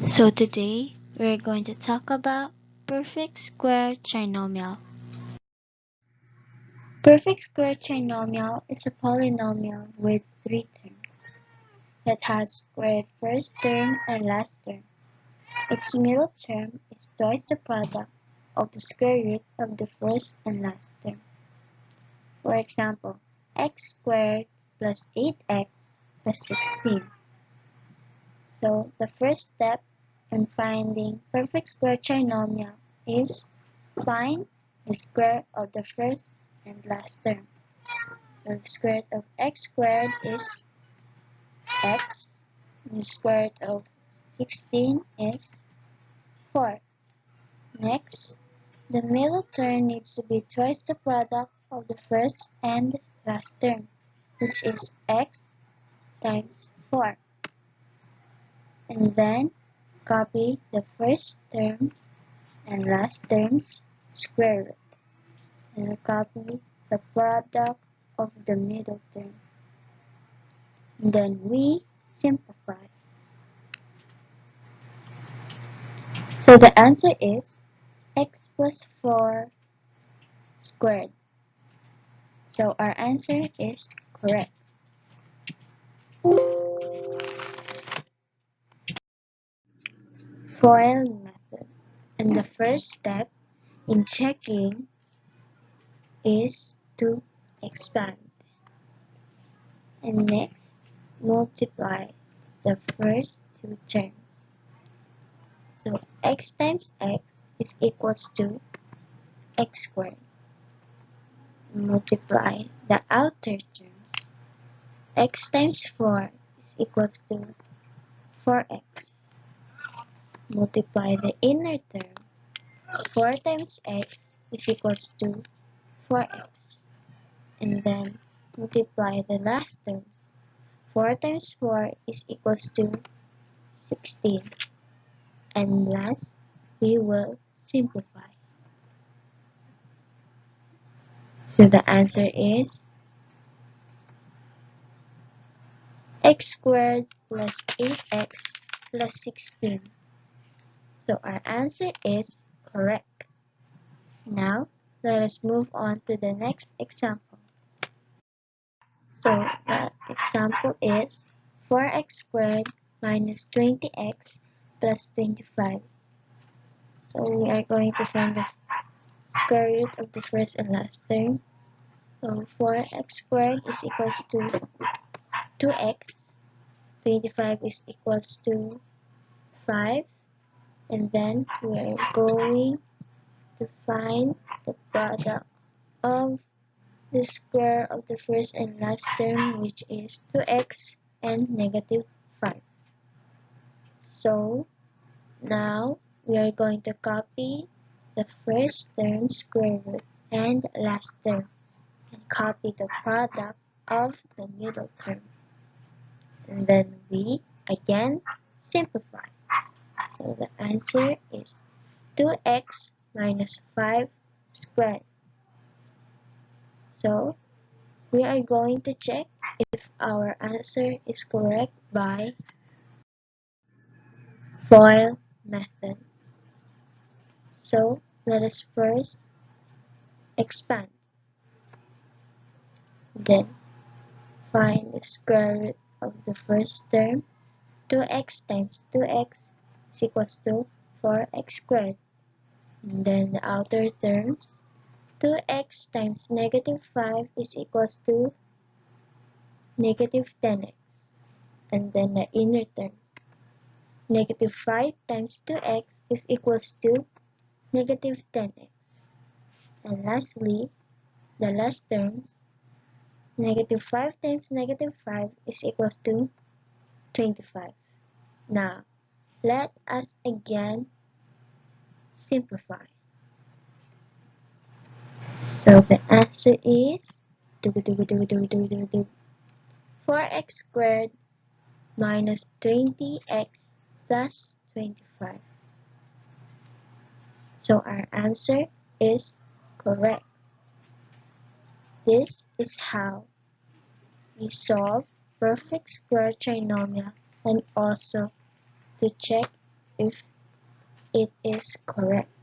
So today, we're going to talk about perfect square trinomial. Perfect square trinomial is a polynomial with three terms that has squared first term and last term. Its middle term is twice the product of the square root of the first and last term. For example, x squared plus 8x plus 16. So the first step in finding perfect square trinomial is find the square of the first and last term. So the square root of x squared is x. The square root of 16 is 4. Next, the middle term needs to be twice the product of the first and last term, which is x times 4. And then copy the first term and last term's square root, and copy the product of the middle term. And then we simplify. So the answer is x plus 4 squared. So our answer is correct. FOIL method. And the first step in checking is to expand. And next, multiply the first two terms. So x times x is equals to x squared. Multiply the outer terms. X times 4 is equals to 4x. Multiply the inner term. 4 times x is equals to 4x. And then multiply the last terms. 4 times 4 is equals to 16. And last, we will simplify. So the answer is x squared plus 8x plus 16. So our answer is correct. Now, let us move on to the next example. So the example is 4x squared minus 20x plus 25. So we are going to find the square root of the first and last term. So 4x squared is equals to 2x. 25 is equals to 5. And then we are going to find the product of the square of the first and last term, which is 2x and negative 5. So now we are going to copy the first term square root and last term and copy the product of the middle term. And then we again simplify. So the answer is 2x minus 5 squared. So we are going to check if our answer is correct by FOIL method. So let us first expand. Then find the square root of the first term. 2x times 2x is equals to 4x squared. And then the outer terms. 2x times negative 5 is equals to negative 10x. And then the inner terms. Negative 5 times 2x is equals to negative 10x. And lastly, the last terms, negative 5 times negative 5 is equals to 25. Now, let us again simplify. So the answer is 4x squared minus 20x plus 25. So our answer is correct. This is how we solve perfect square trinomial and also to check if it is correct.